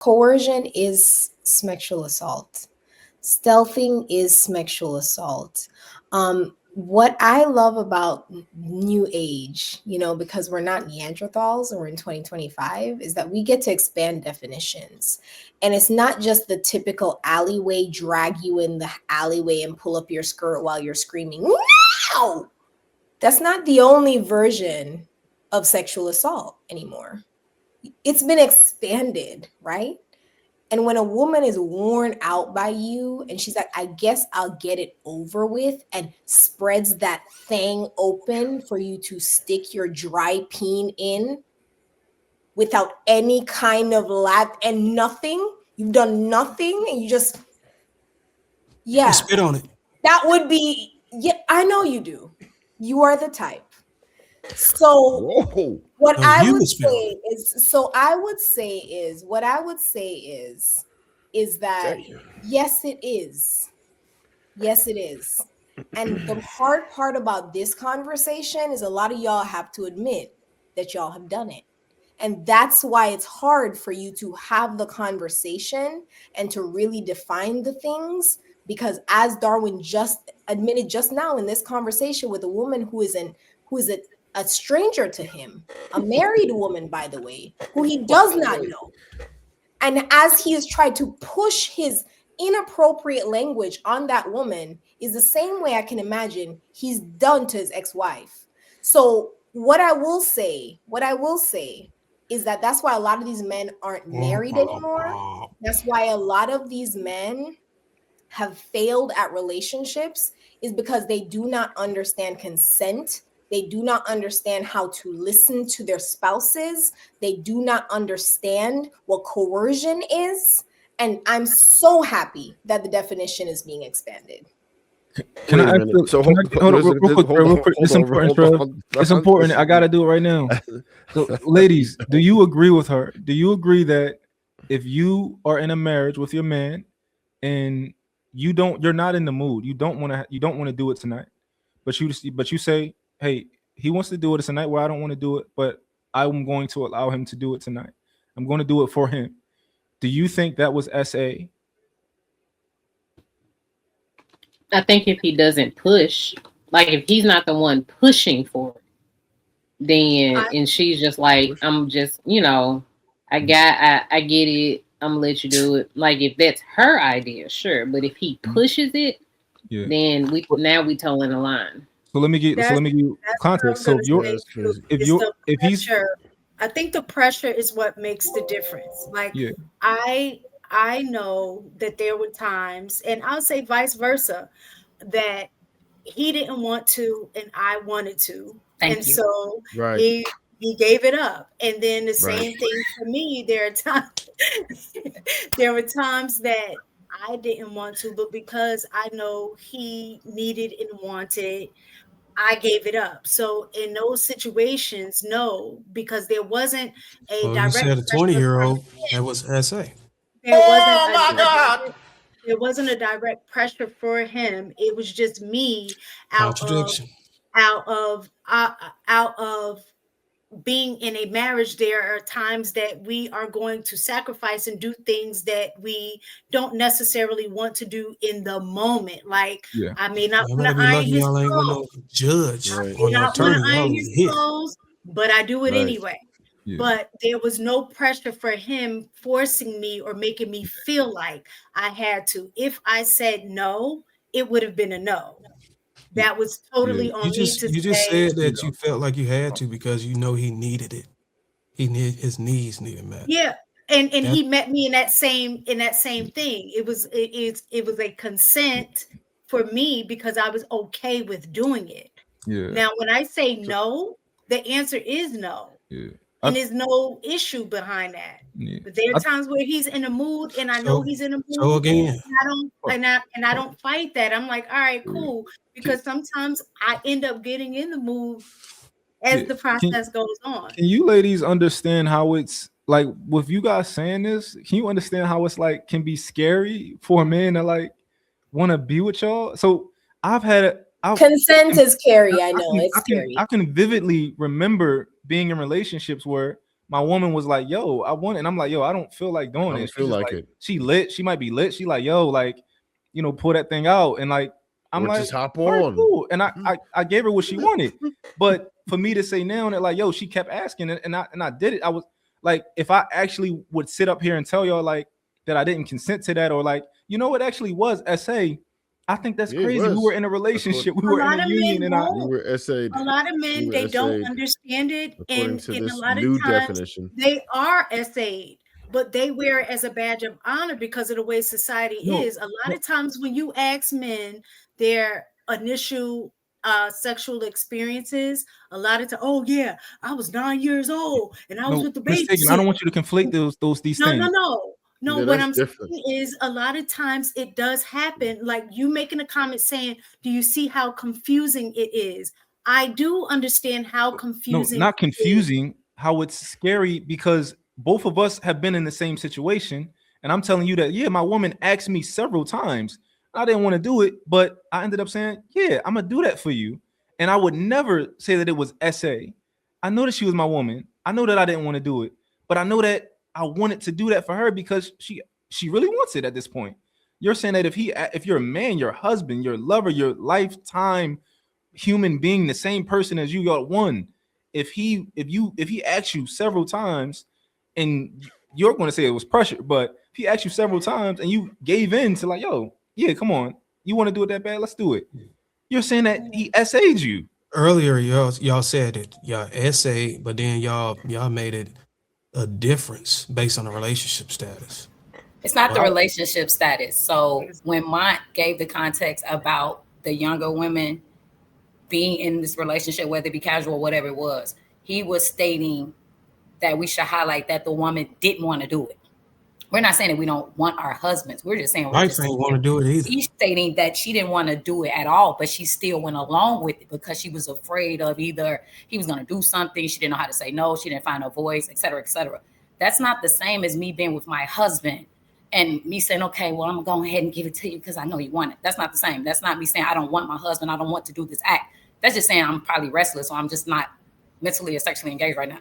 Coercion is sexual assault. Stealthing is sexual assault. What I love about new age, because we're not Neanderthals and we're in 2025, is that we get to expand definitions. And it's not just the typical alleyway, drag you in the alleyway and pull up your skirt while you're screaming, no! That's not the only version of sexual assault anymore. It's been expanded, right? And when a woman is worn out by you and she's like, I guess I'll get it over with, and spreads that thing open for you to stick your dry peen in without any kind of lap and nothing, you've done nothing, and you just, I yeah, spit on it. that would be, yeah, I know you do. You are the type. So Whoa. what No, I you would would spit on say it. is that Damn. yes, it is. Yes, it is. And the hard part about this conversation is a lot of y'all have to admit that y'all have done it. And that's why it's hard for you to have the conversation and to really define the things. Because as Darwin just admitted just now in this conversation with a woman who is a stranger to him, a married woman, by the way, who he does not know. And as he has tried to push his inappropriate language on that woman, is the same way I can imagine he's done to his ex-wife. So what I will say is that that's why a lot of these men aren't married anymore. That's why a lot of these men have failed at relationships, is because they do not understand consent. They do not understand how to listen to their spouses. They do not understand what coercion is. And I'm so happy that the definition is being expanded. Wait a minute. So Can I hold on real quick, hold real on, quick? It's hold on, important, hold Trev. on. It's important. I gotta do it right now. So, ladies, do you agree with her? Do you agree that if you are in a marriage with your man and you're not in the mood, you don't want to do it tonight, but you say, hey, he wants to do it tonight where I don't want to do it, but I'm going to allow him to do it tonight. I'm going to do it for him. Do you think that was SA? I think if he doesn't push, like if he's not the one pushing for it, then and she's just like, I'm just, I get it. I'm gonna let you do it. Like if that's her idea, sure. But if he pushes it, Yeah. then we towing the line. So let me give you context. So if he's I think the pressure is what makes the difference. Like yeah. I know that there were times, and I'll say vice versa, that he didn't want to and I wanted to. Thank and you. so Right. he gave it up. And then the same thing for me. There were times that I didn't want to, but because I know he needed and wanted, I gave it up. So in those situations, no, because there wasn't a So you direct said a pressure from 20-year-old that was SA. there wasn't Oh my God. there wasn't a direct pressure for him. It was just me out of Contradiction. out of out of being in a marriage. There are times that we are going to sacrifice and do things that we don't necessarily want to do in the moment. Like Yeah. I may not Y'all want better to be iron lucky his y'all ain't with clothes. no judge Right. or I no not want attorney. to Y'all iron would his hit. clothes, but I do it Right. anyway. Yeah. But there was no pressure for him forcing me or making me feel like I had to. If I said no, it would have been a no. That was Yeah. totally on me to You just say, said that you felt like you had to because you know he needed it. His needs needed met. yeah. And That he met me in that same thing. It was a consent for me because I was okay with doing it. Yeah. Now, when I say no, the answer is no. Yeah. And there's no issue behind that. Yeah. But there are times where he's in a mood and I know so he's in a so mood again. and I don't fight that. I'm like, all right, cool. Because sometimes I end up getting in the mood as Yeah. the process goes on. Can you ladies understand how it's like with you guys saying this? Can you understand how it's like can be scary for a man to like want to be with y'all? So Consent is scary. I know it's I scary. can vividly remember being in relationships where my woman was like, yo, I want it. And I'm like, yo, I don't feel like doing I it. don't She's feel just like it. She lit. She might be lit. She like, yo, like, pull that thing out. And like, I'm Or like, just hop all right, on. cool. And I gave her what she wanted. But for me to say now that like, yo, she kept asking and I did it. I was like, if I actually would sit up here and tell y'all like that I didn't consent to that, or like, it actually was SA. I think that's crazy. We were in a relationship. We were in a union, and we were SA'd. A lot of men, they don't understand it, according and to in a this lot of new times definition. they are SA'd, but they wear it as a badge of honor because of the way society is. A lot of times when you ask men their initial sexual experiences, a lot of times, oh yeah, I was 9 years old and I was with the babysitter. I don't want you to conflate these things. No, Yeah, what I'm different. saying is a lot of times it does happen. Like you making a comment saying, do you see how confusing it is? I do understand how confusing. No, not confusing, how it's scary, because both of us have been in the same situation. And I'm telling you that, yeah, my woman asked me several times. I didn't want to do it, but I ended up saying, yeah, I'm going to do that for you. And I would never say that it was SA. I know that she was my woman. I know that I didn't want to do it, but I know that I wanted to do that for her because she really wants it at this point. You're saying that if you're a man, your husband, your lover, your lifetime human being, the same person as you, got one. If he asks you several times, and you're going to say it was pressure, but if he asked you several times and you gave in to like, yo, yeah, come on, you want to do it that bad? Let's do it. You're saying that he SA'd you. Earlier, y'all said it, y'all SA, but then y'all made it a difference based on the relationship status. It's not the relationship status. So when Mont gave the context about the younger women being in this relationship, whether it be casual or whatever it was, he was stating that we should highlight that the woman didn't want to do it. We're not saying that we don't want our husbands. We're just saying wife ain't want to do it either. He's stating that she didn't want to do it at all, but she still went along with it because she was afraid of either he was going to do something, she didn't know how to say no, she didn't find her voice, et cetera, et cetera. That's not the same as me being with my husband and me saying, okay, well, I'm going to go ahead and give it to you because I know you want it. That's not the same. That's not me saying I don't want my husband, I don't want to do this act. That's just saying I'm probably restless, so I'm just not mentally or sexually engaged right now.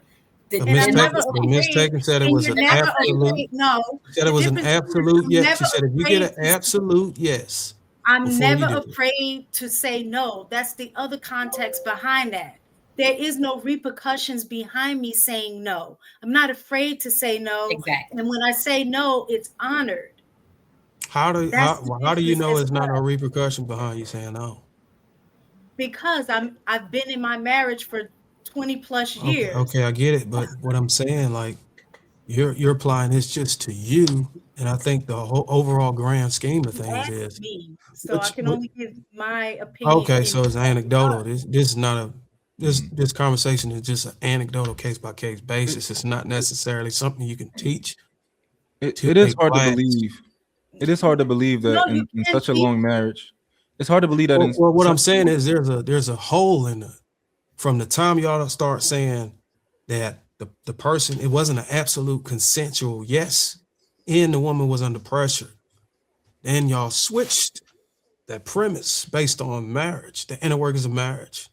Miss Taken said it was an absolute. No, she said it was an absolute yes. She said if you get an absolute yes, I'm never afraid to say no. That's the other context behind that. There is no repercussions behind me saying no. I'm not afraid to say no. Exactly. And when I say no, it's honored. How do you know it's not a repercussion behind you saying no? Because I've been in my marriage for 20 plus years. Okay, I get it, but what I'm saying, like, you're applying this just to you, and I think the whole overall grand scheme of things is me, so I can only give my opinion. Okay, so it's anecdotal. This is not this conversation is just an anecdotal case by case basis. It's not necessarily something you can teach. It is hard to believe. It is hard to believe that in such a long marriage. It's hard to believe that. Well, what I'm saying is there's a hole in it. From the time y'all start saying that the person, it wasn't an absolute consensual yes, and the woman was under pressure, then y'all switched that premise based on marriage, the inner workings of marriage.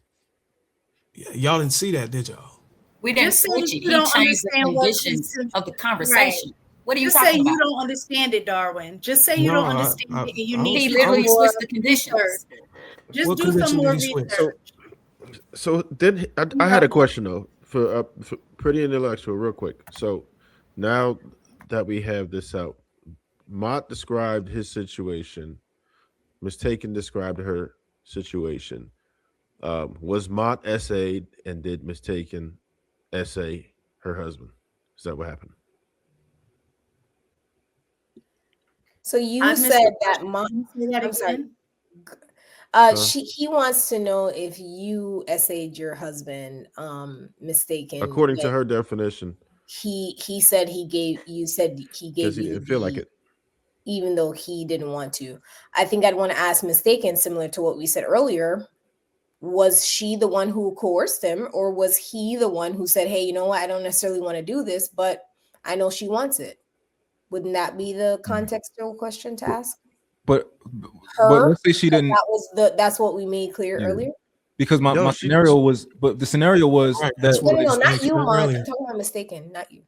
Y'all didn't see that, did y'all? We didn't switch it. He changed the conditions of the conversation. Right. What are you talking about? Just say you don't understand it, Darwin. Just say you don't understand it. You need he literally switched the conditions. Just do some more research. So then I had a question though for Pretty Intellectual real quick. So now that we have this out, Mott described his situation. Mistaken described her situation. Was Mott SA'd and did Mistaken SA her husband? Is that what happened? So you said that Mott. I'm sorry. He wants to know if you SA'd your husband, Mistaken. According to her definition, he said he gave you because he didn't feel like it, even though he didn't want to. I think I'd want to ask Mistaken, similar to what we said earlier. Was she the one who coerced him, or was he the one who said, "Hey, you know what? I don't necessarily want to do this, but I know she wants it"? Wouldn't that be the contextual question to ask? But let's say she didn't. That's what we made clear earlier. because my No, scenario was, but the scenario was Right, that. that's what No, I no, was not you, saying Mark. earlier. I'm talking about mistaken, not you.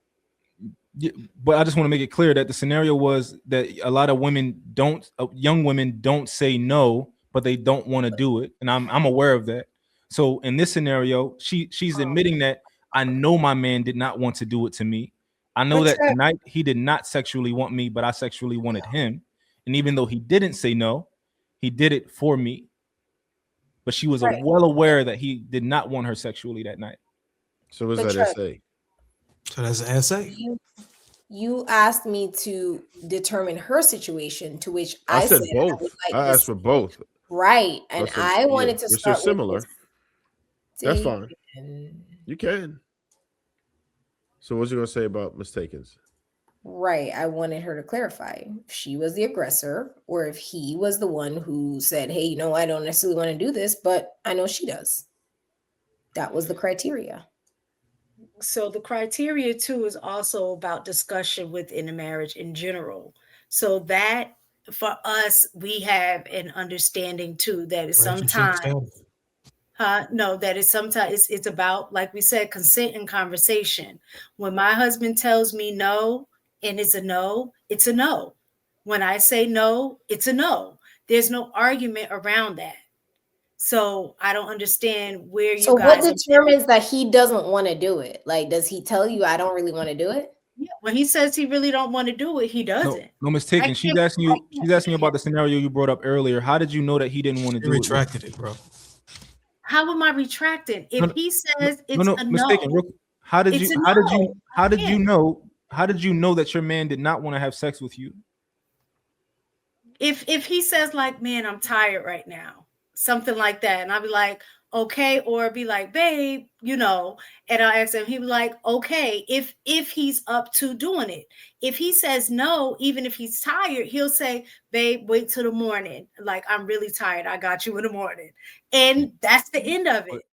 Yeah, but I just want to make it clear that the scenario was that a lot of women don't, young women don't say no, but they don't want to do it, and I'm aware of that. So in this scenario, she's admitting that I know my man did not want to do it to me. I know But that Trev, tonight he did not sexually want me, but I sexually wanted him. And even though he didn't say no, he did it for me. But she was right. well aware that he did not want her sexually that night. So was But that Trev, SA? So that's an essay. you asked me to determine her situation, to which I I said said I would both. like I asked this for both. right, I and said, I yeah, wanted to which are start with similar. That's fine. mistaken. You can. So what you gonna say about mistakens? Right, I wanted her to clarify if she was the aggressor or if he was the one who said, "Hey, I don't necessarily want to do this, but I know she does." That was the criteria. So the criteria too is also about discussion within a marriage in general. So that for us, we have an understanding too that is Relationship sometimes status. no, that is sometimes it's about, like we said, consent and conversation. When my husband tells me no and it's a no, it's a no. When I say no, it's a no. There's no argument around that. So I don't understand where you So what guys are. determines that he doesn't want to do it? Like, does he tell you I don't really want to do it? Yeah, when he says he really don't want to do it, he No, doesn't. no I mistaken. can't. She's asking you about the scenario you brought up earlier. How did you know that he didn't want to She do it with retracted it, bro. How am I retracting? No, If he no, says no, it's no, a mistaken. no, How did it's you a how did no. you how did you can't. know that your man did not want to have sex with you? If he says like, man, I'm tired right now, something like that, and I'll be like, okay, or be like, babe, and I'll ask him, he'll be like, okay, if he's up to doing it. If he says no, even if he's tired, he'll say, babe, wait till the morning. Like, I'm really tired. I got you in the morning. And that's the end of But it.